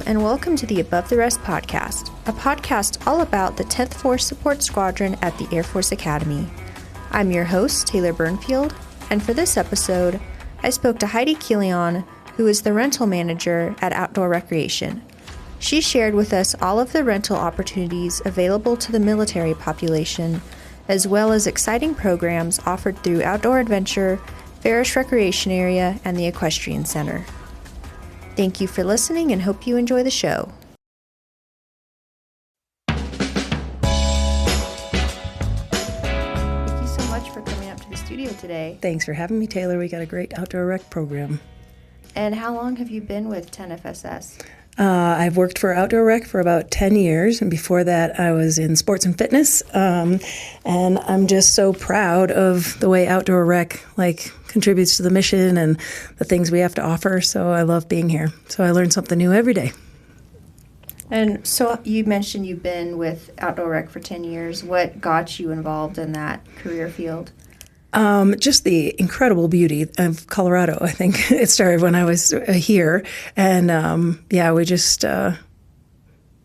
and welcome to the Above the Rest podcast, a podcast all about the 10th Force Support Squadron at the Air Force Academy. I'm your host, Taylor Burnfield, and for this episode, I spoke to Heidi Killion, who is the rental manager at Outdoor Recreation. She shared with us all of the rental opportunities available to the military population, as well as exciting programs offered through Outdoor Adventure, Farish Recreation Area, and the Equestrian Center. Thank you for listening and hope you enjoy the show. Thank you so much for coming up to the studio today. Thanks for having me, Taylor. We got a great outdoor rec program. And how long have you been with 10FSS? I've worked for Outdoor Rec for about 10 years, and before that I was in sports and fitness, and I'm just so proud of the way Outdoor Rec contributes to the mission and the things we have to offer, so I love being here. So I learn something new every day. And so you mentioned you've been with Outdoor Rec for 10 years. What got you involved in that career field? Just the incredible beauty of Colorado. I think it started when I was here. And we just are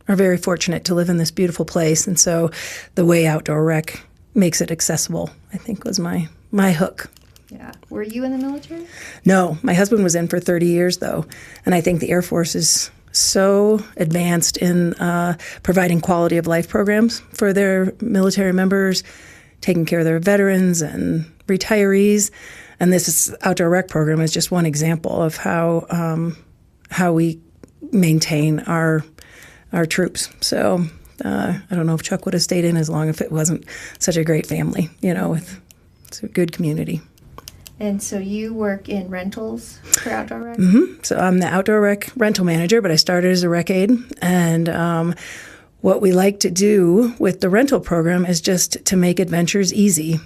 very fortunate to live in this beautiful place. And so the way Outdoor Rec makes it accessible, I think, was my hook. Yeah. Were you in the military? No. My husband was in for 30 years, though. And I think the Air Force is so advanced in providing quality of life programs for their military members, taking care of their veterans and retirees, and this Outdoor Rec program is just one example of how we maintain our troops. So I don't know if Chuck would have stayed in as long if it wasn't such a great family, it's a good community. And so you work in rentals for Outdoor Rec? Mm-hmm. So I'm the Outdoor Rec rental manager, but I started as a rec aide, and what we like to do with the rental program is just to make adventures easy.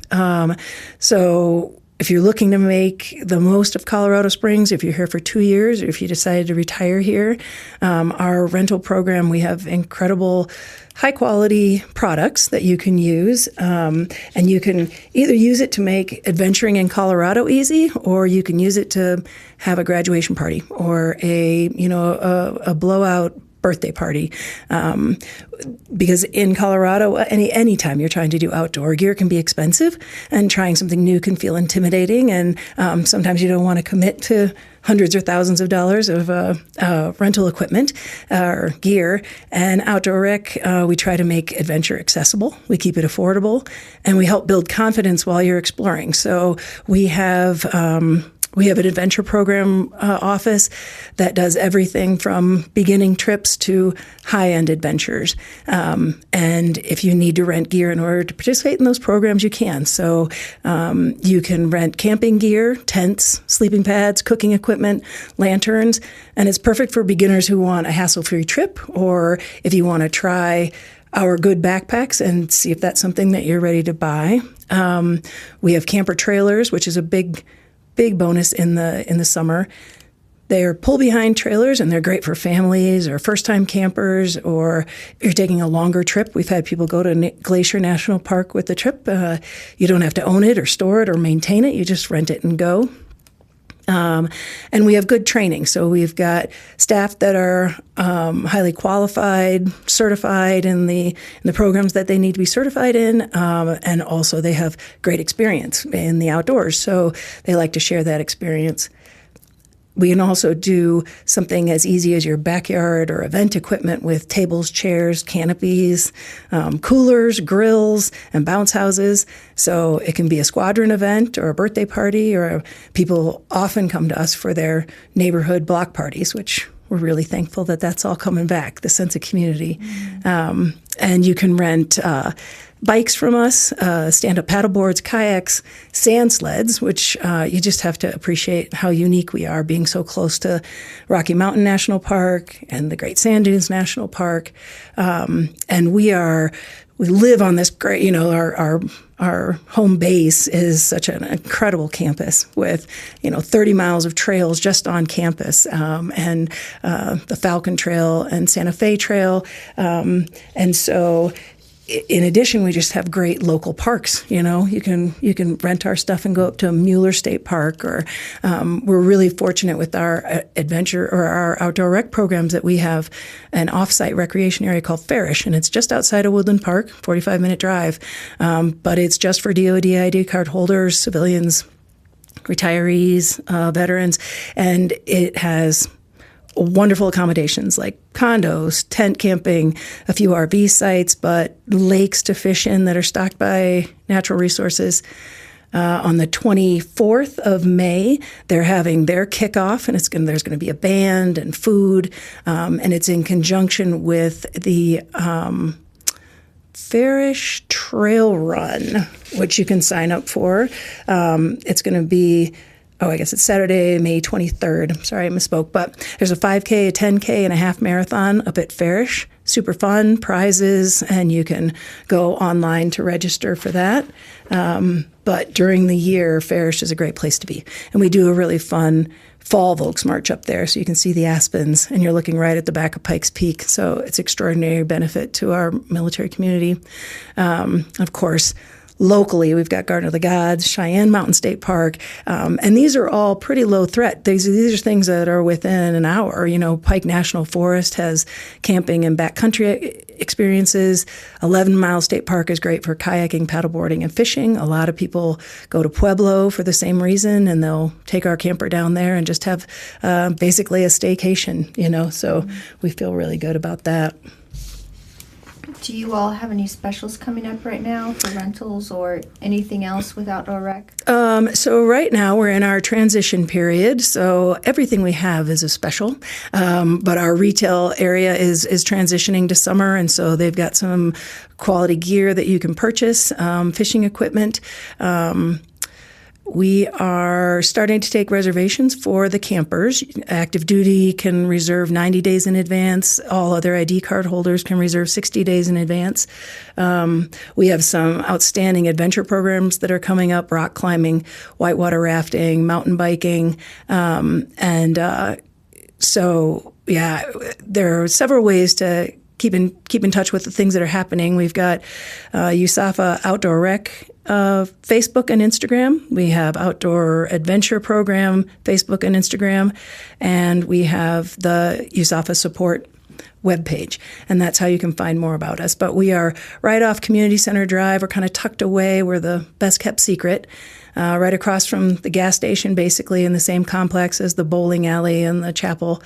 So if you're looking to make the most of Colorado Springs, if you're here for 2 years, or if you decided to retire here, our rental program, we have incredible high-quality products that you can use, and you can either use it to make adventuring in Colorado easy, or you can use it to have a graduation party or a blowout birthday party, because in Colorado, anytime you're trying to do outdoor, gear can be expensive, and trying something new can feel intimidating, and sometimes you don't want to commit to hundreds or thousands of dollars of rental equipment or gear. And Outdoor Rec, we try to make adventure accessible. We keep it affordable, and we help build confidence while you're exploring. So we have an adventure program office that does everything from beginning trips to high-end adventures. And if you need to rent gear in order to participate in those programs, you can. So you can rent camping gear, tents, sleeping pads, cooking equipment, lanterns, and it's perfect for beginners who want a hassle-free trip, or if you want to try our good backpacks and see if that's something that you're ready to buy. We have camper trailers, which is a big bonus in the summer. They're pull-behind trailers, and they're great for families or first-time campers, or if you're taking a longer trip. We've had people go to Glacier National Park with the trip. You don't have to own it or store it or maintain it. You just rent it and go. And we have good training. So we've got staff that are highly qualified, certified in the programs that they need to be certified in, and also they have great experience in the outdoors. So they like to share that experience. We can also do something as easy as your backyard or event equipment with tables, chairs, canopies, coolers, grills, and bounce houses. So it can be a squadron event or a birthday party, or people often come to us for their neighborhood block parties, which we're really thankful that that's all coming back, the sense of community. Mm-hmm. And you can rent bikes from us, stand-up paddleboards, kayaks, sand sleds, which you just have to appreciate how unique we are, being so close to Rocky Mountain National Park and the Great Sand Dunes National Park. And we live on this great, our home base is such an incredible campus with, 30 miles of trails just on campus, and the Falcon Trail and Santa Fe Trail. And so in addition, we just have great local parks. You know, you can rent our stuff and go up to Mueller State Park, or we're really fortunate with our adventure or our outdoor rec programs that we have an off-site recreation area called Farish, and it's just outside of Woodland Park, 45-minute drive, but it's just for DoD ID card holders, civilians, retirees, veterans, and it has wonderful accommodations like condos, tent camping, a few RV sites, but lakes to fish in that are stocked by natural resources. On the 24th of May, they're having their kickoff, and there's going to be a band and food, and it's in conjunction with the Farish Trail Run, which you can sign up for. It's going to be I guess it's Saturday, May 23rd. I'm sorry, I misspoke. But there's a 5K, a 10K, and a half marathon up at Farish. Super fun, prizes, and you can go online to register for that. But during the year, Farish is a great place to be. And we do a really fun fall Volks March up there, so you can see the aspens, and you're looking right at the back of Pikes Peak. So it's extraordinary benefit to our military community. Of course, locally, we've got Garden of the Gods, Cheyenne Mountain State Park, and these are all pretty low threat. These are things that are within an hour. You know, Pike National Forest has camping and backcountry experiences. 11 Mile State Park is great for kayaking, paddleboarding, and fishing. A lot of people go to Pueblo for the same reason, and they'll take our camper down there and just have basically a staycation, you know, so we feel really good about that. Do you all have any specials coming up right now for rentals or anything else with Outdoor Rec? So right now we're in our transition period, so everything we have is a special, but our retail area is transitioning to summer, and so they've got some quality gear that you can purchase, fishing equipment. We are starting to take reservations for the campers. Active duty can reserve 90 days in advance. All other ID card holders can reserve 60 days in advance. We have some outstanding adventure programs that are coming up: rock climbing, whitewater rafting, mountain biking. So there are several ways to keep in touch with the things that are happening. We've got USAFA Outdoor Rec Facebook and Instagram. We have Outdoor Adventure Program, Facebook and Instagram, and we have the USAFA Support webpage, and that's how you can find more about us. But we are right off Community Center Drive. We're kind of tucked away. We're the best kept secret, right across from the gas station, basically in the same complex as the bowling alley and the chapel.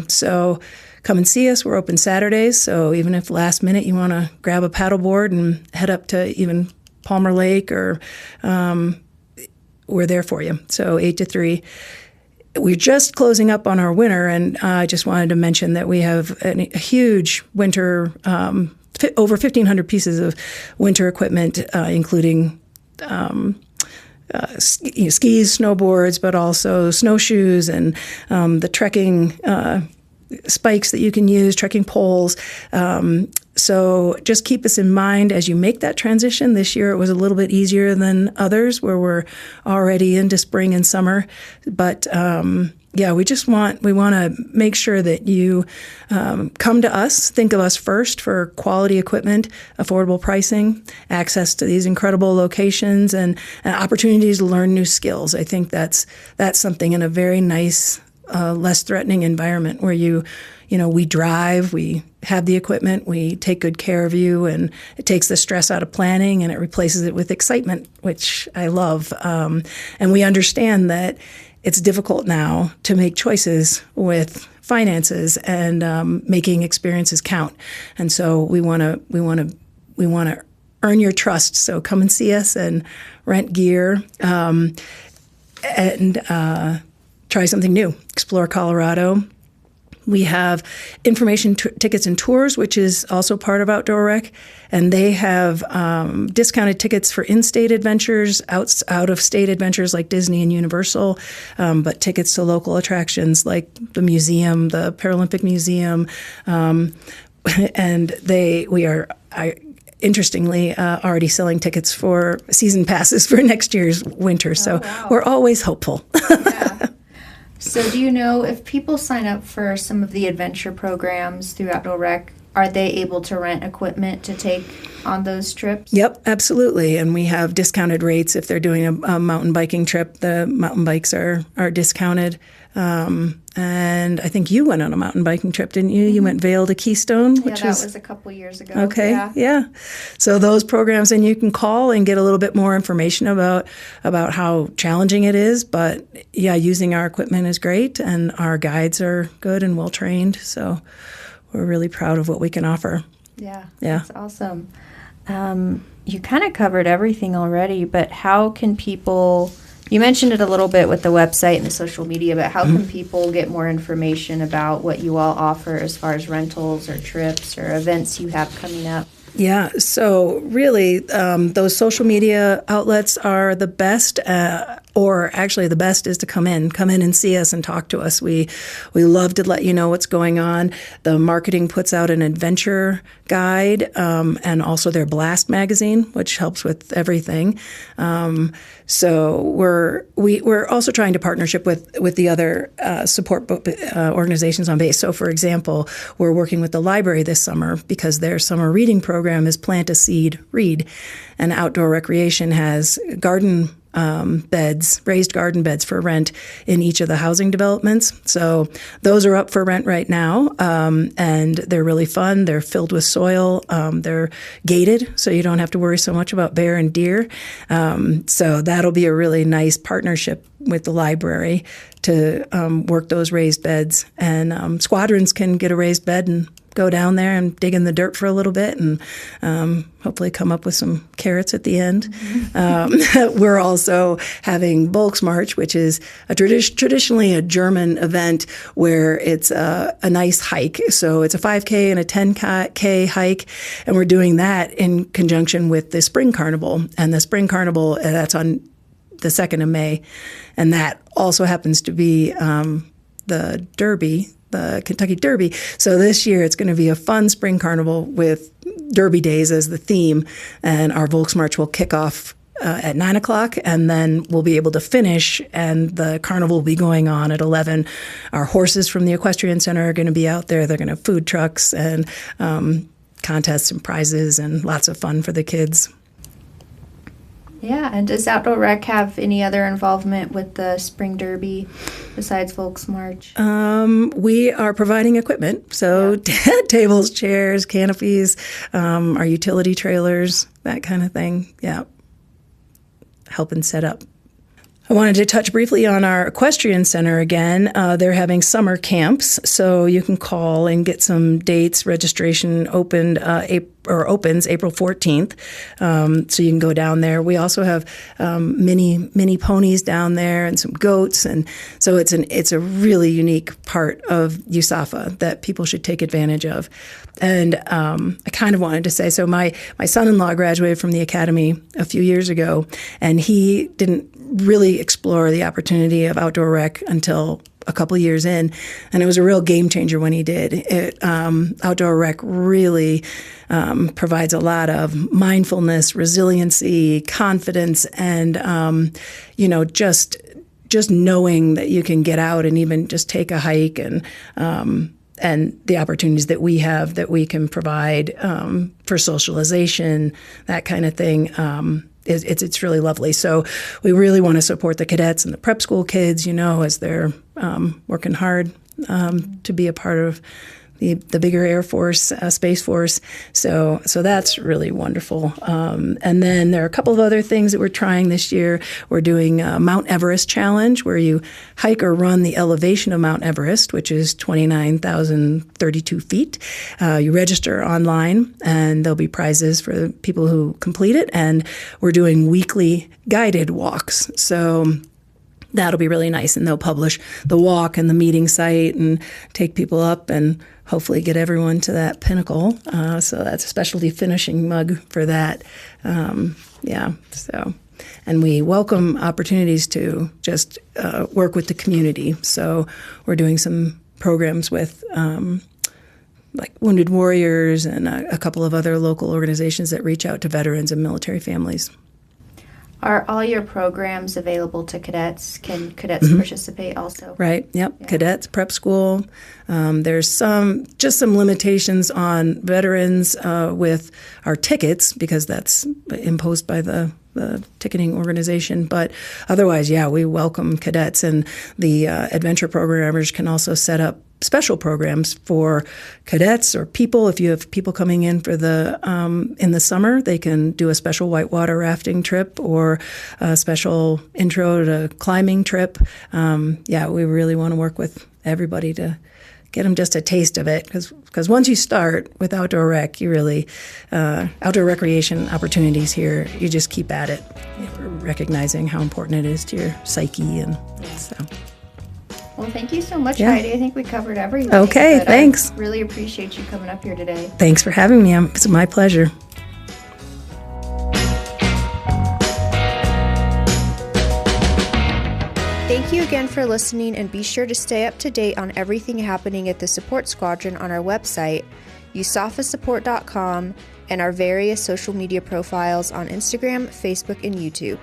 So come and see us. We're open Saturdays, so even if last minute you want to grab a paddleboard and head up to even Palmer Lake, or we're there for you. So 8 to 3. We're just closing up on our winter, and I just wanted to mention that we have a huge winter, over 1,500 pieces of winter equipment, including skis, snowboards, but also snowshoes and the trekking spikes that you can use, trekking poles. So just keep us in mind as you make that transition. This year it was a little bit easier than others where we're already into spring and summer. But we want to make sure that you come to us, think of us first for quality equipment, affordable pricing, access to these incredible locations, and opportunities to learn new skills. I think that's something in a very nice, less threatening environment where we drive, we have the equipment, we take good care of you, and it takes the stress out of planning and it replaces it with excitement, which I love. And we understand that it's difficult now to make choices with finances and making experiences count. And so we want to earn your trust. So come and see us and rent gear and try something new. Explore Colorado. We have information tickets and tours, which is also part of Outdoor Rec, and they have discounted tickets for in-state adventures, out-of-state adventures like Disney and Universal, but tickets to local attractions like the museum, the Paralympic Museum, and we are interestingly already selling tickets for season passes for next year's winter. So we're always hopeful. Yeah. So do you know if people sign up for some of the adventure programs through Outdoor Rec, are they able to rent equipment to take on those trips? Yep, absolutely. And we have discounted rates if they're doing a mountain biking trip. The mountain bikes are discounted. And I think you went on a mountain biking trip, didn't you? You went Vail to Keystone, which was a couple years ago. Okay, yeah. So those programs, and you can call and get a little bit more information about how challenging it is. But yeah, using our equipment is great, and our guides are good and well trained. So we're really proud of what we can offer. Yeah, that's awesome. You kind of covered everything already, but how can people... You mentioned it a little bit with the website and the social media, but how can people get more information about what you all offer as far as rentals or trips or events you have coming up? Yeah, so really those social media outlets are the best, or actually the best is to come in and see us and talk to us. We love to let you know what's going on. The marketing puts out an adventure guide and also their Blast magazine, which helps with everything. So we're also trying to partnership with the other support organizations on base. So, for example, we're working with the library this summer because their summer reading program is Plant a Seed, Read, and Outdoor Recreation has garden beds, raised garden beds for rent in each of the housing developments. So those are up for rent right now, and they're really fun. They're filled with soil. They're gated, so you don't have to worry so much about bear and deer. So that'll be a really nice partnership with the library to work those raised beds. And squadrons can get a raised bed and go down there and dig in the dirt for a little bit and hopefully come up with some carrots at the end. We're also having Volksmarch, which is traditionally a German event where it's a nice hike. So it's a 5K and a 10K hike, and we're doing that in conjunction with the Spring Carnival. And the Spring Carnival, that's on the 2nd of May, and that also happens to be the Derby, the Kentucky Derby. So this year it's going to be a fun spring carnival with Derby days as the theme, and our Volksmarch will kick off at 9 o'clock, and then we'll be able to finish, and the carnival will be going on at 11. Our horses from the Equestrian Center are going to be out there. They're going to have food trucks and contests and prizes and lots of fun for the kids. Yeah, and does Outdoor Rec have any other involvement with the Spring Derby besides Volksmarch? We are providing equipment, so tables, chairs, canopies, our utility trailers, that kind of thing. Yeah, helping set up. I wanted to touch briefly on our Equestrian Center again. They're having summer camps, so you can call and get some dates. Registration opens April 14th, so you can go down there. We also have mini ponies down there and some goats, and so it's a really unique part of USAFA that people should take advantage of. And I kind of wanted to say, so my son-in-law graduated from the academy a few years ago, and he didn't really explore the opportunity of outdoor rec until a couple of years in, and it was a real game changer when he did. Outdoor rec really provides a lot of mindfulness, resiliency, confidence, and just knowing that you can get out and even just take a hike, and the opportunities that we have that we can provide for socialization, that kind of thing. It's really lovely. So we really want to support the cadets and the prep school kids, as they're working hard to be a part of the bigger Air Force, Space Force. So that's really wonderful. And then there are a couple of other things that we're trying this year. We're doing a Mount Everest Challenge, where you hike or run the elevation of Mount Everest, which is 29,032 feet. You register online, and there'll be prizes for the people who complete it. And we're doing weekly guided walks. So that'll be really nice, and they'll publish the walk and the meeting site and take people up and hopefully get everyone to that pinnacle. So that's a specialty finishing mug for that. And we welcome opportunities to just work with the community. So we're doing some programs with like Wounded Warriors and a couple of other local organizations that reach out to veterans and military families. Are all your programs available to cadets? Can cadets participate also? Right. Yep. Yeah. Cadets, prep school. There's just some limitations on veterans with our tickets because that's imposed by the ticketing organization. But otherwise, yeah, we welcome cadets, and the adventure programmers can also set up special programs for cadets or people. If you have people coming in for in the summer, they can do a special whitewater rafting trip or a special intro to climbing trip. We really want to work with everybody to get them just a taste of it, because once you start with outdoor rec, you really outdoor recreation opportunities here, you just keep at it, recognizing how important it is to your psyche. And so. Well, thank you so much, Heidi. I think we covered everything. Okay, thanks. I really appreciate you coming up here today. Thanks for having me. It's my pleasure. Thank you again for listening, and be sure to stay up to date on everything happening at the Support Squadron on our website, usafasupport.com, and our various social media profiles on Instagram, Facebook, and YouTube.